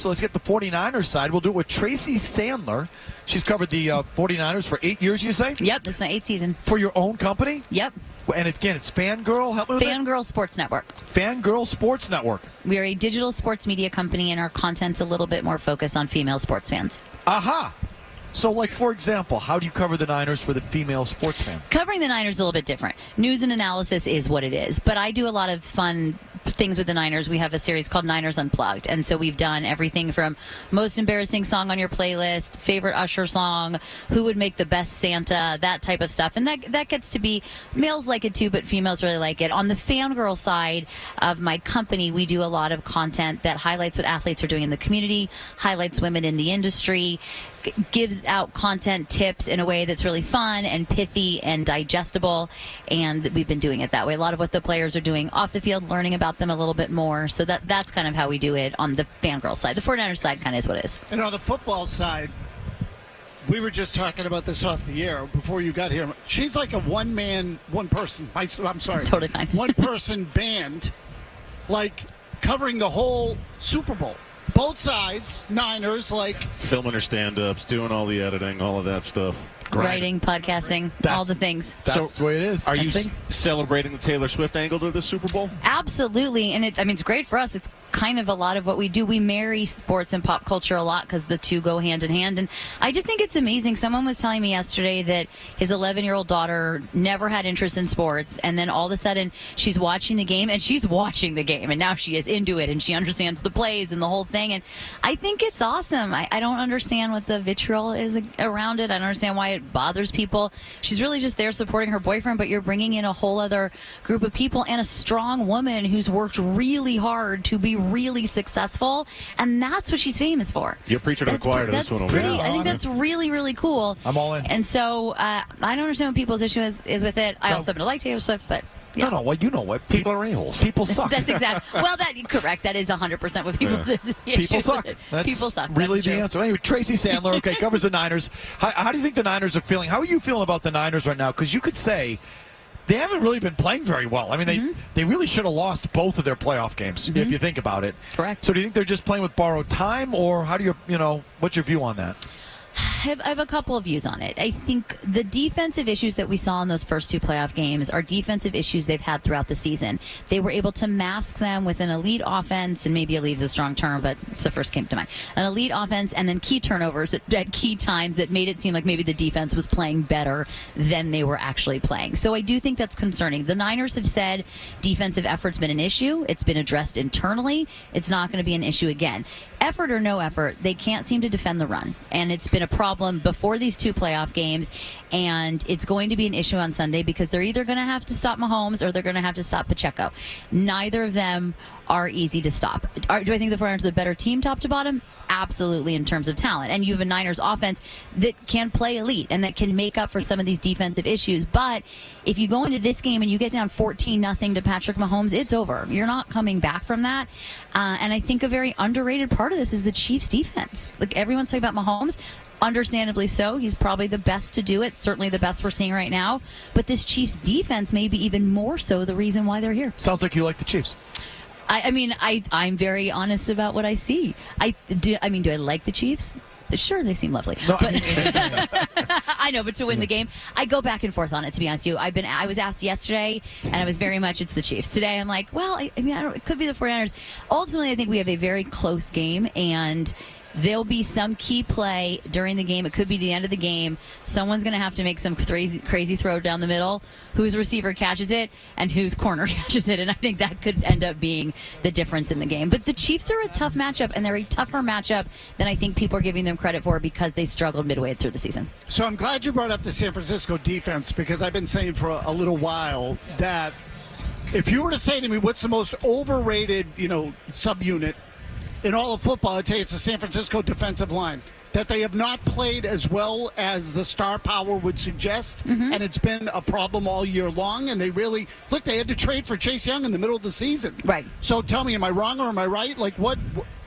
so let's get the 49ers side. We'll do it with Tracy Sandler. She's covered the 49ers for 8 years, you say? Yep, this is my 8th season. For your own company? Yep. And again, it's Fangirl. Help me with Fangirl Sports Network. Fangirl Sports Network. We are a digital sports media company, and our content's a little bit more focused on female sports fans. Aha! So, like, for example, how do you cover the Niners for the female sports fan? Covering the Niners is a little bit different. News and analysis is what it is. But I do a lot of fun things with the Niners. We have a series called Niners Unplugged. And so we've done everything from most embarrassing song on your playlist, favorite Usher song, who would make the best Santa, that type of stuff. And that gets to be, males like it too, but females really like it. On the Fangirl side of my company, we do a lot of content that highlights what athletes are doing in the community, highlights women in the industry, gives out content tips in a way that's really fun and pithy and digestible, and we've been doing it that way. A lot of what the players are doing off the field, learning about them a little bit more, so that's kind of how we do it on the Fangirl side. The 49ers side kind of is what it is. And on the football side, we were just talking about this off the air before you got here. She's like a one person, I'm sorry. Totally fine. One-person band, like covering the whole Super Bowl. Both sides, Niners, like filming her stand-ups, doing all the editing, all of that stuff. Writing, podcasting, all the things. That's the way it is. Are you celebrating the Taylor Swift angle to the Super Bowl? Absolutely, and it's great for us. It's kind of a lot of what we do. We marry sports and pop culture a lot because the two go hand in hand, and I just think it's amazing. Someone was telling me yesterday that his 11-year-old daughter never had interest in sports, and then all of a sudden she's watching the game, and she's watching the game, and now she is into it, and she understands the plays and the whole thing, and I think it's awesome. I don't understand what the vitriol is around it. I don't understand why it bothers people. She's really just there supporting her boyfriend, but you're bringing in a whole other group of people and a strong woman who's worked really hard to be really successful, and that's what she's famous for. You're preaching to the choir to this one. I think that's really, really cool. I'm all in. And so I don't understand what people's issue is with it. I also happen to like Taylor Swift, but yeah. No, well, you know what? People are a-holes. People suck. That's exactly. Well, correct. That is 100% what people's issue. People suck. That's people suck. Really the answer. Anyway, Tracy Sandler, okay, covers the Niners. How do you think the Niners are feeling? How are you feeling about the Niners right now? Because you could say they haven't really been playing very well. I mean, they really should have lost both of their playoff games, if you think about it. Correct. So do you think they're just playing with borrowed time, or how do what's your view on that? I have a couple of views on it. I think the defensive issues that we saw in those first two playoff games are defensive issues they've had throughout the season. They were able to mask them with an elite offense, and maybe elite is a strong term, but it's the first came to mind. An elite offense and then key turnovers at key times that made it seem like maybe the defense was playing better than they were actually playing. So I do think that's concerning. The Niners have said defensive effort's been an issue. It's been addressed internally. It's not going to be an issue again. Effort or no effort, they can't seem to defend the run. And it's been a problem before these two playoff games, and it's going to be an issue on Sunday because they're either going to have to stop Mahomes or they're going to have to stop Pacheco. Neither of them are easy to stop. Do I think the 49ers are the better team top to bottom? Absolutely, in terms of talent. And you have a Niners offense that can play elite and that can make up for some of these defensive issues. But if you go into this game and you get down 14-0 to Patrick Mahomes, it's over. You're not coming back from that. And I think a very underrated part of this is the Chiefs' defense. Like, everyone's talking about Mahomes. Understandably so. He's probably the best to do it, certainly the best we're seeing right now. But this Chiefs defense may be even more so the reason why they're here. Sounds like you like the Chiefs. I'm very honest about what I see. Do I like the Chiefs? Sure, they seem lovely. No, but I know, but to win the game, I go back and forth on it, to be honest with you. I was asked yesterday, and I was very much, it's the Chiefs. Today, I'm like, well, it could be the 49ers. Ultimately, I think we have a very close game, and there'll be some key play during the game. It could be the end of the game. Someone's going to have to make some crazy throw down the middle. Whose receiver catches it and whose corner catches it. And I think that could end up being the difference in the game. But the Chiefs are a tough matchup, and they're a tougher matchup than I think people are giving them credit for because they struggled midway through the season. So I'm glad you brought up the San Francisco defense, because I've been saying for a little while that if you were to say to me what's the most overrated, subunit in all of football, I'd tell you it's the San Francisco defensive line. That they have not played as well as the star power would suggest, and it's been a problem all year long. And they really they had to trade for Chase Young in the middle of the season. Right. So tell me, am I wrong or am I right?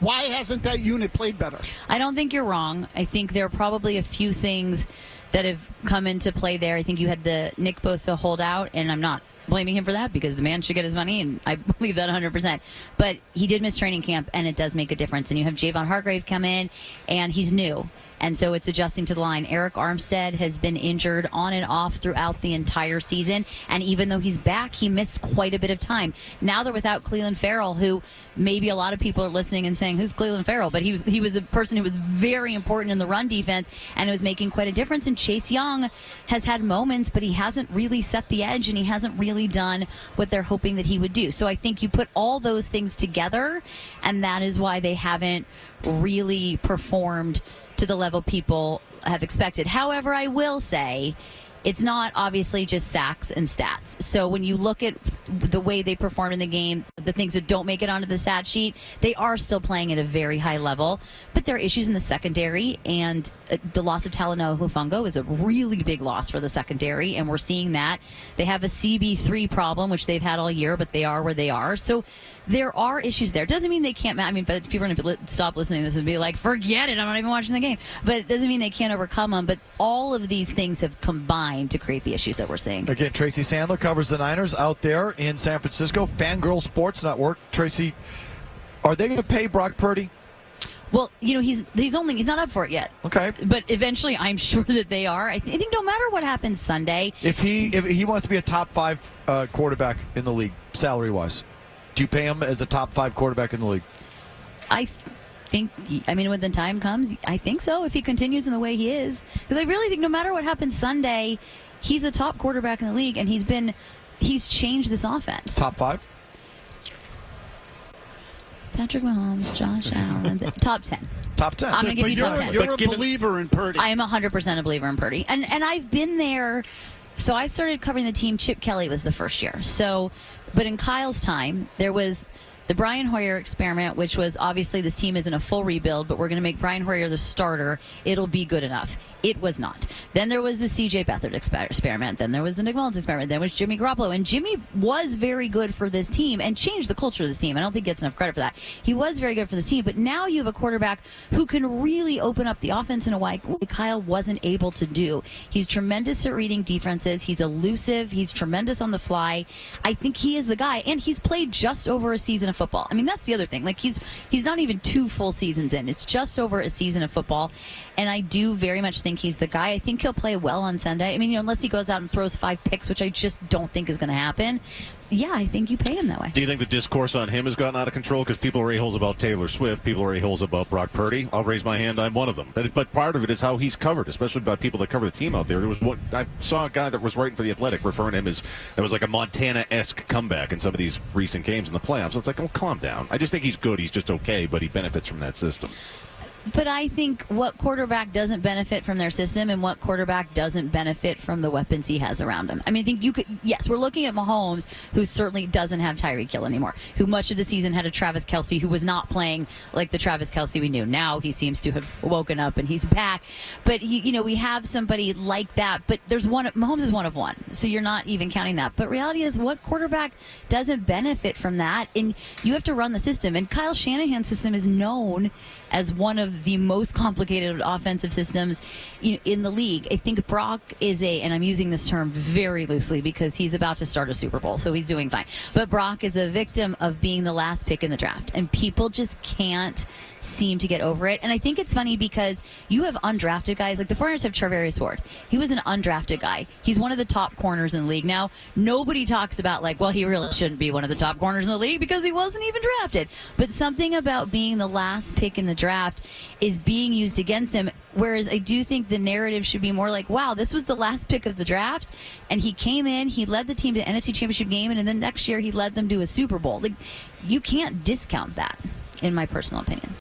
Why hasn't that unit played better? I don't think you're wrong. I think there are probably a few things that have come into play there. I think you had the Nick Bosa holdout, and I'm not blaming him for that because the man should get his money, and I believe that 100%. But he did miss training camp, and it does make a difference. And you have Javon Hargrave come in, and he's new. And so it's adjusting to the line. Eric Armstead has been injured on and off throughout the entire season. And even though he's back, he missed quite a bit of time. Now they're without Cleveland Farrell, who maybe a lot of people are listening and saying, who's Cleveland Farrell? But he was a person who was very important in the run defense, and it was making quite a difference. And Chase Young has had moments, but he hasn't really set the edge, and he hasn't really done what they're hoping that he would do. So I think you put all those things together, and that is why they haven't really performed to the level people have expected. However, I will say it's not obviously just sacks and stats. So when you look at the way they perform in the game, the things that don't make it onto the stat sheet, they are still playing at a very high level. But there are issues in the secondary, and the loss of Talanoa Hufanga is a really big loss for the secondary, and we're seeing that. They have a CB3 problem, which they've had all year, but they are where they are. So there are issues there. Doesn't mean they can't. I mean, but people are going to stop listening to this and be like, forget it, I'm not even watching the game. But it doesn't mean they can't overcome them. But all of these things have combined to create the issues that we're seeing. Again, Tracy Sandler covers the Niners out there in San Francisco. Fangirl Sports Network. Tracy, are they going to pay Brock Purdy? Well, you know, he's not up for it yet. Okay. But eventually, I'm sure that they are. I think no matter what happens Sunday, if he wants to be a top 5 quarterback in the league, salary wise, do you pay him as a top 5 quarterback in the league? I think, I mean, when the time comes, I think so, if he continues in the way he is. Because I really think no matter what happens Sunday, he's a top quarterback in the league, and he's changed this offense. Top 5? Patrick Mahomes, Josh Allen, top 10. Top 10. I'm going to give you top 10. You're a believer in Purdy. I am 100% a believer in Purdy. And I've been there. So I started covering the team. Chip Kelly was the first year. But in Kyle's time, there was the Brian Hoyer experiment, which was obviously this team isn't a full rebuild, but we're going to make Brian Hoyer the starter. It'll be good enough. It was not. Then there was the C.J. Beathard experiment. Then there was the Nick Mullins experiment. Then was Jimmy Garoppolo. And Jimmy was very good for this team and changed the culture of this team. I don't think he gets enough credit for that. He was very good for this team. But now you have a quarterback who can really open up the offense in a way Kyle wasn't able to do. He's tremendous at reading defenses. He's elusive. He's tremendous on the fly. I think he is the guy. And he's played just over a season of football. I mean, that's the other thing. Like, he's not even 2 full seasons in. It's just over a season of football. And I do very much think he's the guy. I think he'll play well on Sunday. I mean, unless he goes out and throws 5 picks, which I just don't think is going to happen. Yeah, I think you pay him that way. Do you think the discourse on him has gotten out of control? Because people are a-holes about Taylor Swift. People are a-holes about Brock Purdy. I'll raise my hand. I'm one of them. But part of it is how he's covered, especially by people that cover the team out there. I saw a guy that was writing for The Athletic referring to him as it was like a Montana-esque comeback in some of these recent games in the playoffs. So it's like, oh, calm down. I just think he's good. He's just okay, but he benefits from that system. But I think what quarterback doesn't benefit from their system and what quarterback doesn't benefit from the weapons he has around him. I mean, I think you could, yes, we're looking at Mahomes, who certainly doesn't have Tyreek Hill anymore, who much of the season had a Travis Kelce who was not playing like the Travis Kelce we knew. Now he seems to have woken up and he's back. But, we have somebody like that. But Mahomes is one of one, so you're not even counting that. But reality is, what quarterback doesn't benefit from that? And you have to run the system. And Kyle Shanahan's system is known as one of the most complicated offensive systems in the league. I think Brock is and I'm using this term very loosely because he's about to start a Super Bowl, so he's doing fine. But Brock is a victim of being the last pick in the draft, and people just can't seem to get over it. And I think it's funny because you have undrafted guys. Like the 49ers have Charvarius Ward. He was an undrafted guy. He's one of the top corners in the league. Now, nobody talks about he really shouldn't be one of the top corners in the league because he wasn't even drafted. But something about being the last pick in the draft is being used against him. Whereas I do think the narrative should be more like, wow, this was the last pick of the draft, and he came in, he led the team to the NFC Championship game, and then next year he led them to a Super Bowl. Like, you can't discount that, in my personal opinion.